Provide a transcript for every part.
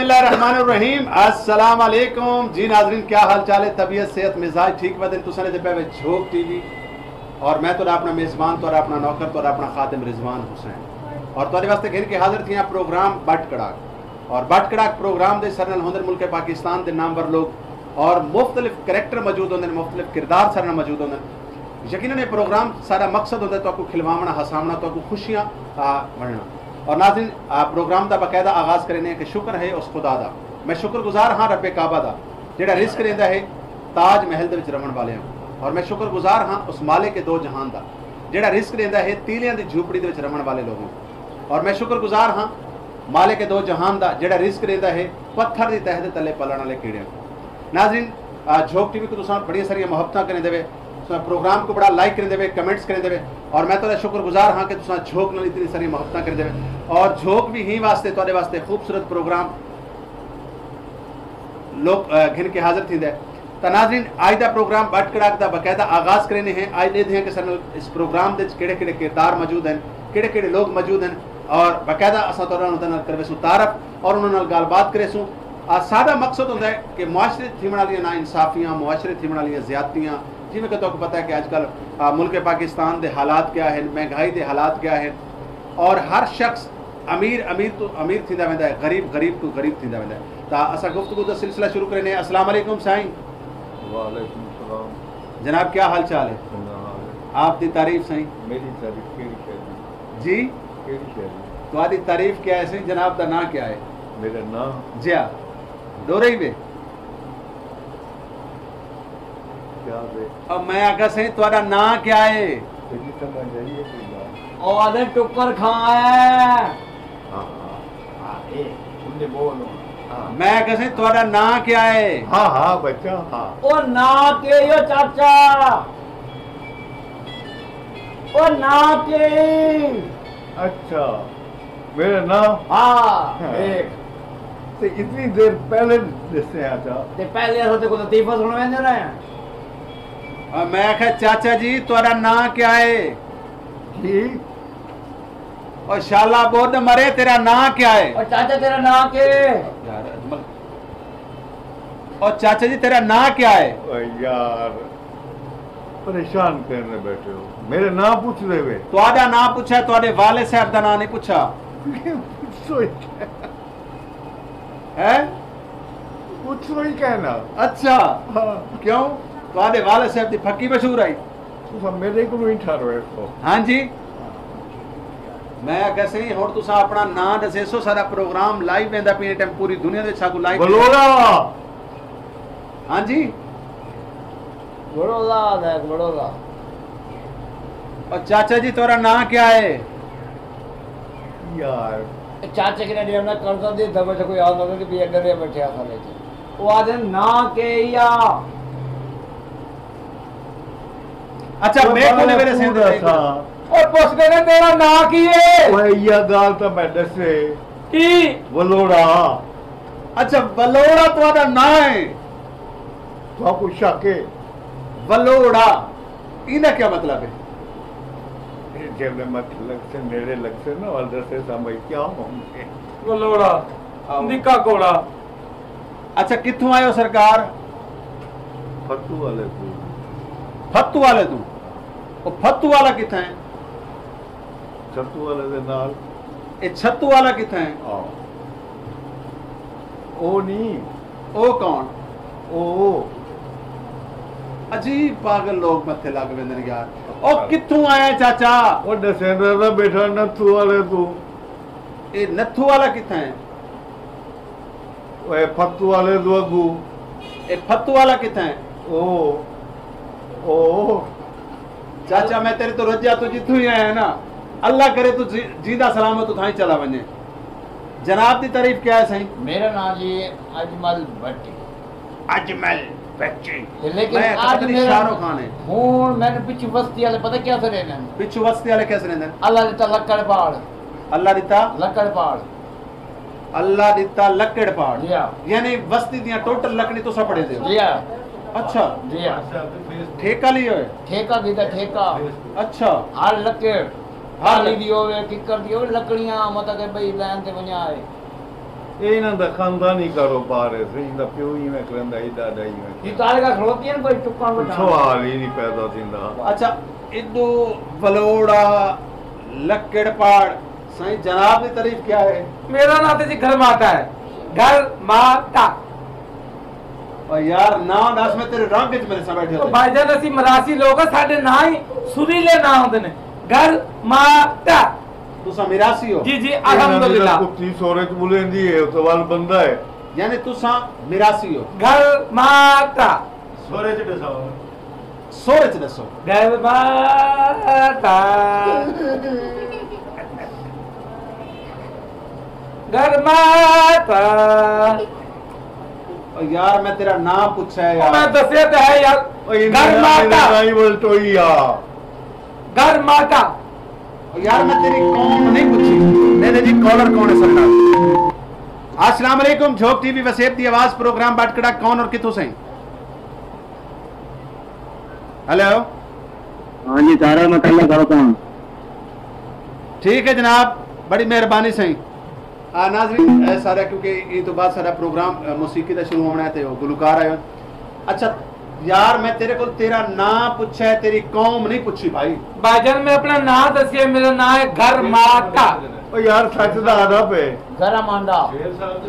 बिस्मिल्लाहिर्रहमानिर्रहीम अस्सलाम वालेकुम जी नाज़रीन, क्या हाल चाल है? तबीयत सेहत मिजाज ठीक बदन तुसने दे पे झोंक टीवी और मैं तो अपना मेज़बान तो अपना नौकर तो अपना खादिम रिजवान हुसैन और तुहाडे वास्ते घेर के हाजिर थी प्रोग्राम बट कड़ाक और बट कड़ाक प्रोग्राम दे सरनल होंदे मुल्क पाकिस्तान के नामवर लोग और मुख्तलिफ करैक्टर मौजूद होंदे, मुख्तलिफ किरदार सरनल मौजूद होंदे। यकीनन ये प्रोग्राम सारा मकसद होता है तो खिलवावना हसावना तो खुशियाँ वंडना और नाज़रीन प्रोग्राम का बाकायदा आगाज़ करें कि शुक्र है उस खुदा का, मैं शुक्रगुजार हाँ रब्बे काबा का जेड़ा रिस्क देंदा है ताज महल दे विच रमण वाले और मैं शुक्रगुजार हाँ उस माले के दो जहान का जेड़ा रिस्क देंदा है तीलियां दी झूपड़ी दे विच रमण वाले लोगों और मैं शुक्रगुजार हाँ माले के दो जहान का जेड़ा रिस्क देंदा है पत्थर की तह दे तले पलण वाले कीड़े। नाज़रीन झोंक टीवी को तुसां बड़ी सारी मुहब्बतां करें देवे, प्रोग्राम को बड़ा लाइक करें देवे, कमेंट्स करें देवे और मैं तो शुक्रगुजार हाँ कि तुसां झोंक नाल इतनी सारी मुहब्बतां करें देवे और झोंक भी ही वास्ते तुहाडे वास्ते खूबसूरत प्रोग्राम लोग घिन के हाजिर थींदे। तो नाज़रीन आज का प्रोग्राम बट कड़ाक का बाकायदा आगाज़ करें हैं। आज देखते हैं कि सर इस प्रोग्राम के किहड़े किहड़े किरदार मौजूद हैं, किहड़े किहड़े लोग मौजूद हैं और बाकायदा असां करवेसूँ तारफ और उन्होंने गलबात करेसूँ। साडा मकसद होता है कि मुआशरे थीवण वालियां ना इंसाफियाँ, मुआशरे थीवण वालियां ज़्यादतियाँ, जिमें कि तुहानूं पता है कि आजकल मुल्क पाकिस्तान के हालात क्या हैं, महंगाई के हालात क्या हैं और हर शख्स अमीर अमीर तो अमीर थींदा वेंदा है, गरीब गरीब तो गरीब थींदा वेंदा है। तो असां गुफ्तगू का सिलसिला शुरू करें। अस्सलाम वालेकुम साईं। वालेकुम सलाम जनाब, क्या हाल चाल है? आपकी तारीफ साईं। मेरी तारीफ केड़ी शहर जी केड़ी शहर तुम्हारी तारीफ क्या है साईं? जनाब का ना क्या है? मेरा नाम जी डोरई वे क्या है? अब मैं आखा सही तुम्हारा ना क्या है? तेरी समझ आई है कोई बात? और आधे टुक्कर खाए। हाँ ए तुमने बोलो। हाँ मैं आखा सही तुम्हारा ना क्या है? हाँ हाँ बच्चा हाँ। ओ ना के यो चाचा, ओ ना के। अच्छा मेरा नाम हाँ एक तो इतनी देर पहले जिससे आया ते पहले ऐसा तो कोई लतीफा सुनवे दे रहे हैं। और मैं आखा चाचा जी तुम्हारा ना क्या है? ठीक और शाला बोर्ड मरे तेरा ना क्या है? और चाचा तेरा ना के। यार अजमल, और चाचा जी तेरा ना क्या है? ओए यार परेशान करने बैठे हो, मेरे नाम पूछ रहे हुए तुम्हारा ना पूछा, तुम्हारे वाले साहब का ना नहीं पूछा पूछो ही है? पूछो ही कहना। अच्छा हाँ क्यों? तुम्हारे वाले साहब की फक्की मशहूर आई? तुम मेरे को नहीं ठहरो इसको। हाँ जी मैं कैसे ही हुण तुसां अपना नाम दसेसो, सारा प्रोग्राम लाइव वेंदा पे टाइम पूरी दुनिया दे छाकू लाइव बलोरा। हाँ जी बड़ोला है बड़ोला। और चाचा जी तोरा ना क्या है? यार चाचा के ने हमने कर्जा दे दबे से कोई आंदा नहीं भी डरे बैठे आ साले थे। वो आधे ना के या अच्छा मैं कोने मेरे से था और पुछ के ने तेरा ना की है? ओए ये गाल तो मैं दसे की बलोरा। अच्छा बलोड़ा तुम्हारा ना है? तो आपको शक है? बलोड़ा इना क्या मतलब है? जब मैं मतलब से मेरे लग से ना और दसे समझ क्या होंगे बलोड़ा निका कोड़ा। अच्छा कित्थों आयो सरकार? फतू वाले को फत्तू वाले तू? वो फत्तू वाला कित्थे है? छतू वाले दे नाल ये छत्तू वाला कित्थे है? आओ ओ नहीं ओ कौन? ओ अजीब पागल लोग मत्थे लग वेंदे यार। ओ कित्थों आया चाचा? ओ दसेंद्र दा बेटा नथू वाले तू। ये नथू वाला कित्थे है? ओए फतू वाले दो अगू। ये फत्तू वाला कित्थे है? ओ ओ चाचा मैं तेरे तो रजा तो जिथू ही आया ना, अल्लाह करे तू जीदा सलामत तो थाई चला वने। जनाब की तारीफ क्या है सही? मेरा नाम जी अजमल भट्टी। अजमल बच्ची लेकिन मैं आज कतरी मेरा शाहरुख खान है। हूं मैंने पिछ बस्ती वाले पता क्या से रहने पिछू वस्ती वाले कैसे रहंदे? अल्लाह दिता लक्कड़ पहाड़। अल्लाह दिता लक्कड़ पहाड़। अल्लाह दिता लकड़ पहाड़ जी हाँ यानी बस्ती दियां टोटल लकड़ी तो सब पड़े दे। जी हाँ अच्छा जी हाँ ठेका लियो है? ठेका भी था ठेका। अच्छा हर लकड़ हर हाली दी होवे किकर दी होवे लकड़ियां मतलब के भाई लाइन ते वणा है। ਇਹ ਇਹਨਾਂ ਦਾ ਖਾਨਦਾਨੀ ਕਾਰੋਬਾਰ ਹੈ ਸਹੀ ਦਾ ਪਿਓ ਹੀ ਮੈਂ ਕਰਦਾ ਇਹ ਦਾਦਾ ਹੀ जी ਮੈਂ ताले का खड़ोती है कोई चुक्का बटा ਸਵਾਲ ਹੀ ਨਹੀਂ ਪੈਦਾ ਦਿੰਦਾ अच्छा इदू वलोड़ा लक्कड़पाड़ सही जनाब की तारीफ क्या है मेरा नाते जी घर माता है, घर माता। और यार ना दस में तेरे रंग च मेरे साथ बैठे तो होते भाईजान असि मरासी लोग हैं, साडे ना ही सुरीले ना होंदे ने। घर माता। तुसा मिरासी हो जी जी अल्हम्दुलिल्लाह। ਕੁੱਤੀ ਸੋਰੇ ਚ ਬੁਲੇਂਦੀ ਹੈ ਉਹ ਸਵਾਲ ਬੰਦਾ ਹੈ यानी तुसा मिरासी हो घर माता। सोरे च दसो घर माता। घर माता। और यार मैं तेरा नाम पूछा है मैं यार दसे तो है यार। घर माता। ਨਹੀਂ ਬਲਟੋਈ ਆ घर माता। और यार मैं तेरी कौन नहीं पूछी मैंने जी कॉलर कौन है सरकार अस्सलाम वालेकुम झोंक टीवी वसेब दी आवाज प्रोग्राम बाटकड़ा कौन और कितों से हेलो हाँ जी सारा मैं कल करता हूँ ठीक है जनाब बड़ी मेहरबानी सही नाज़रीन सारा क्योंकि ये तो बाद सारा प्रोग्राम मौसीकी का शुरू होना है तो गुलकार आए अच्छा यार मैं तेरे को तेरा नाम पूछा है तेरी कौम नहीं पूछी भाई भाईजान मैं अपना नाम दसिए, मेरा नाम है घर माता। ਉਹ ਯਾਰ ਸੱਚ ਦਾ ਅਦਬ ਹੈ घर मांडा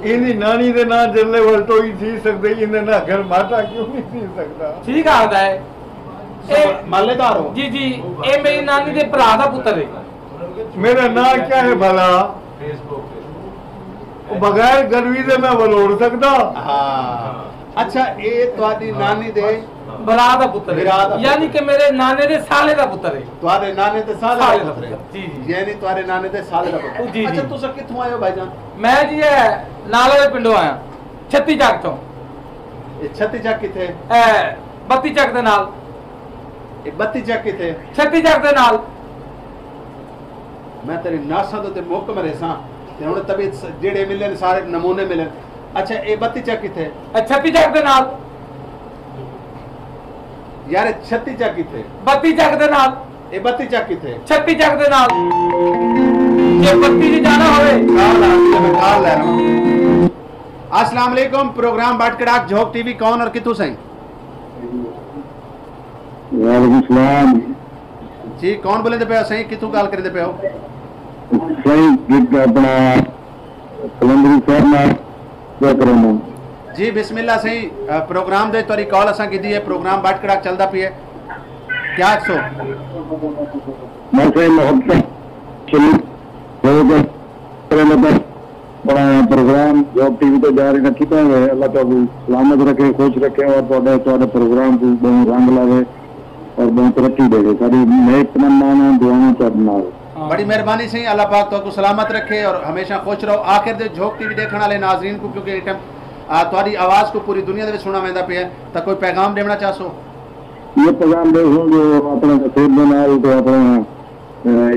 ਇਹਦੀ ਨਾਨੀ ਦੇ ਨਾਂ ਜੱਲੇ ਵਲਟੋਈ ਸੀ ਸਕਦੇ ਇਹਦੇ ਨਾਲ ਘਰ ਮਾਤਾ ਕਿਉਂ ਨਹੀਂ ਸੀ ਸਕਦਾ ठीक आता है मालेदार हो जी जी ये मेरी नानी के भरा का पुत्र है। ਮੇਰਾ ਨਾਂ ਕੀ ਹੈ ਭਲਾ ਉਹ ਬਗੈਰ ਗਰਵੀ ਦੇ ਮੈਂ ਵਲੋੜ ਸਕਦਾ हाँ अच्छा ये तुम्हारी नानी दे भरा का पुत्र भरा दा है, यानी कि मेरे नाने के साले का पुत्र है। तुम्हारे नाने ते साले साले दा दा पुत्र है। पुत्र, जी, जी। यानी तुम्हारे नाने ते साले दा पुत्र जी, अच्छा जी। तुसा कित्थों आए हो भाईजान मैं जी है नाले के पिंडों आया, छत्ती चक तो ये छत्ती चक किथे बत्ती चक दे नाल, ये बत्ती चक किथे छत्ती चक दे नाल। मैं तेरी नासा तो ते मुक मरे सा ते हुन तबीयत जेड़े मिलन सारे नमूने मिलन अच्छा ये बत्ती चक किथे छत्ती चक दे नाल, यार ये छत्ती चक किथे बत्ती चक दे नाल, ये बत्ती चक किथे छत्ती चक दे नाल। जे बत्ती जी जाना होवे काल आ मैं काल ले रहा हूं अस्सलाम वालेकुम प्रोग्राम बाटकड़ा झोंक टीवी कौन और कितु सही वालेकुम सलाम जी कौन बोले दे पे हो सही कितु गल करे दे पे हो सही गिग अपना कलंदरी साहब ना क्या करना जी बिस्मिल्लाह सही प्रोग्राम दे तोरी कॉल असा की दी है प्रोग्राम बाटकड़ा चलदा पिए क्या सो मैं से मोहब्बत चली होगा करना बड़ा प्रोग्राम जो टीवी पे जा रही है कितना है अल्लाह ताला सलामत रखे खुश रखे और ਤੁਹਾਡੇ प्रोग्राम को बहुत रंग लावे और बहुत तरक्की देवे सारी नेक तमन्नाएं दुआएं ਤੁਹਾਡੇ ਨਾਲ बड़ी मेहरबानी सही अल्लाह पाक तो सलामत रखे और हमेशा खुश रहो आखिर दे झोंक टीवी देखने वाले नाजरीन को क्योंकि इस टाइम तुम्हारी आवाज़ को पूरी दुनिया में सुना वेंदा पे तो कोई पैगाम देना चाहो ये पैगाम देखो जो अपने नसीब में नाल तो अपने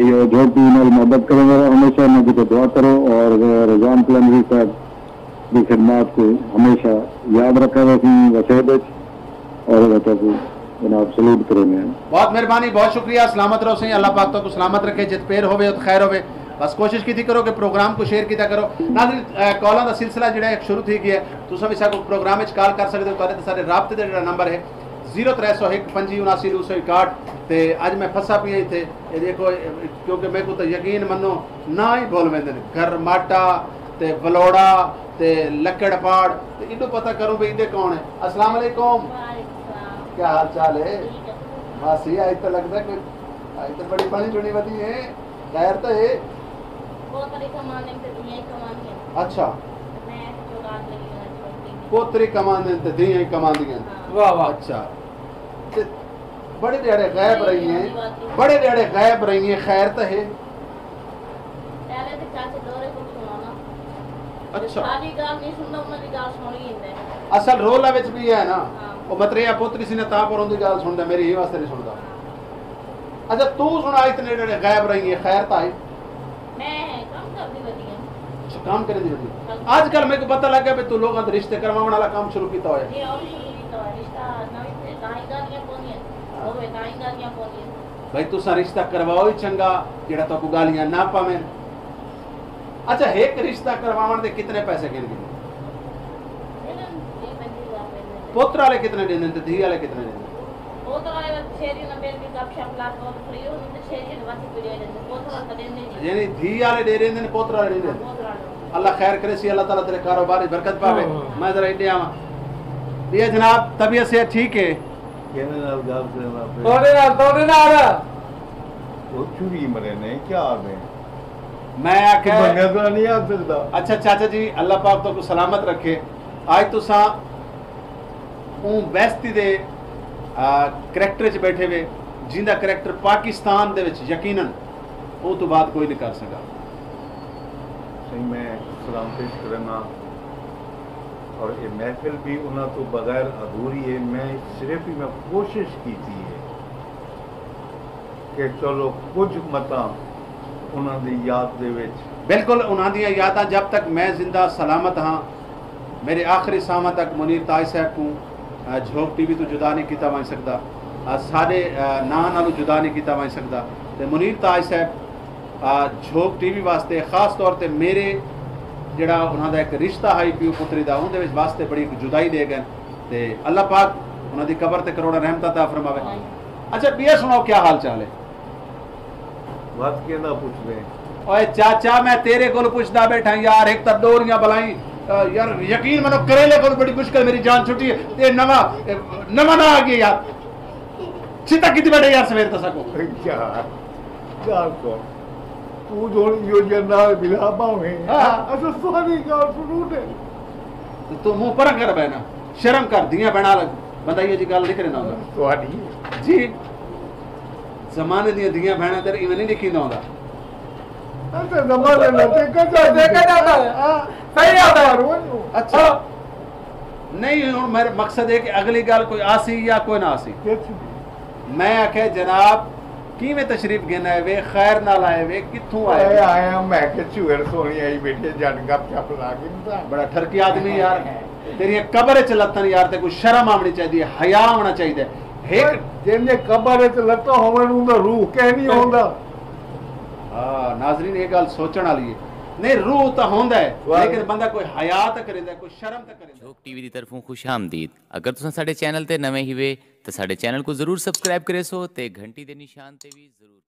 ये झोंक टीवी नाल मदद करेंगे हमेशा उनकी तो दुआ करो और रज़ान कलंदरी साहब की खिदमत को हमेशा याद रखा वसेब और जनाब सलूट करेंगे बहुत मेहरबानी बहुत शुक्रिया सलामत रहो सही अल्लाह पाक तो सलामत रखे जित पेर होवे तो खैर होवे बस कोशिश की करो कि प्रोग्राम को शेयर किया करो नाज़रीन कॉलों का सिलसिला जो शुरू थी गया तुम भी साको प्रोग्राम में कॉल कर सकते हो तो सारे राबते का जो नंबर है 0301 25 261 ते अज मैं फसा पी इतने ये देखो क्योंकि मेरे को तो यकीन मनो ना ही बोल वेंदे घर माटा ते वलोड़ा ते लक्कड़पाड़ ते इनको पता करूं भाई इधर कौन है अस्सलाम वालेकुम क्या हाल चाल है मासी आज तो लगता है कोई आज तो बड़ी बड़ी जुड़ी बदी है खैर तो है बहुत बड़ी कमाने से दुनिया ही कमानी है अच्छा मैं जो रात लगी है छोटी पोतरी कमान ते दी है कमान दी वाह वाह। अच्छा ते बड़े डेड़े गायब रही हैं बड़े डेड़े गायब रही हैं खैर तो है पहले तो चाचे दौरे को सुनाना अच्छा सारी गाल नहीं सुनना उन्हें गाल सुनी ही है असल रोला विच भी है ना हाँ। वो मतरिया पोतरी सी ने ता पर उनकी गाल सुनदा मेरी ही वास्ते नहीं सुनदा अच्छा तू सुना इतने डेड़े गायब रही हैं खैर तो है मैं काम करती बदी है काम करे दी आजकल मेरे को पता लग गया भी तू लोगों के रिश्ते करवाने वाला काम शुरू किया है ये और शुरू की तो रिश्ता नवी काई गालियां कोनी है वो काई गालियां कोनी है भाई तुसा रिश्ता करवाओ ही चंगा जेड़ा तो गालियां ना पावे अच्छा एक रिश्ता करवावन दे कितने पैसे गिन गिन पोत्र वाले कितने देंदे ते धी वाले कितने देंदे यानी धी वाले दे रहे ने पोत्र वाले नहीं देंदे अल्लाह खैर करे सी अल्लाह ताला तेरे कारोबार में बरकत पावे मैं जरा इंडिया आवा ये जनाब तबीयत से ठीक है कहने नाल गल करना पे तोड़े नाल वो चुरी मरे ने क्या आवे मैं आखे बंगा तो नहीं आ सकता। अच्छा चाचा जी अल्लाह पाक तो को सलामत रखे आज तुसा वैस्ती दे करैक्टर च बैठे हुए जिंदा करैक्टर पाकिस्तान दे विच यकीनन वो तो बात कोई नहीं कर सका सही मैं सलाम पेश करना और ये महफिल भी उन्होंने तो बगैर अधूरी है। मैं सिर्फ ही मैं कोशिश की थी कि चलो कुछ मतां उन्होंने याद दे विच बिल्कुल उन्होंने यादां जब तक मैं जिंदा सलामत हाँ मेरे आखिरी सामा तक मुनीर ताज साहब को झोंक टीवी तो जुदा नहीं किया वही सकता साढ़े नां नालों जुदा नहीं किया वही सकता तो मुनीर ताज साहब झोंक टीवी वास्ते खास तौर पर मेरे जड़ा उन्होंने एक रिश्ता है प्यू पुत्री का उनके वास्ते बड़ी जुदाई दे गए तो अल्लाह पाक उन्होंने कबर ते करोड़ा रहमत अता फरमावे। अच्छा बिया सुनाओ क्या हाल चाल है बात कहना पूछ रहे ओए चाचा मैं तेरे को पूछदा बैठा यार एक तो डोरियां बलाई यार यकीन मनो करेले को बड़ी मुश्किल मेरी जान छुट्टी है ते नवा नवा ना आ गया यार चिता कितनी बैठे यार सवेर तक को क्या गाल को तू जो यो जना बिला पावे अच्छा सारी गाल सुनू दे तो मुंह पर कर बैना शर्म कर दिया बना लग बंदा ये जी गल लिख रहा होगा तोड़ी जी जमाने दी दियां बहना तेरे इवन नहीं लिखी ना होगा अच्छा जमाने में देखा जाता है सही आता है अच्छा नहीं हुन मेरा मकसद है कि अगली गल कोई आसी या कोई ना आसी मैं आखे जनाब की में तशरीफ गिना है वे खैर ना लाए वे कित्थों आए आया मैं के चुहर सोनी आई बेटे जन गप छप ला के बड़ा ठरकी आदमी यार तेरी कब्र च लत्तन यार ते कोई शर्म आनी चाहिए हया होना चाहिए एक जिन्ने कब्र च लत्ता होवन उंदा रूह कह नहीं होंदा हां नाज़रीन ये गल सोचण वाली है नहीं रूह तो होंदा है लेकिन बंदा कोई हया तो करेंदा कोई शर्म तो करेंदा। झोंक टीवी दी तरफों खुश आमदीद। अगर तुसां साडे चैनल ते नवे ही वे तो साडे चैनल को जरूर सब्सक्राइब करे सो ते घंटी दे निशान ते भी जरूर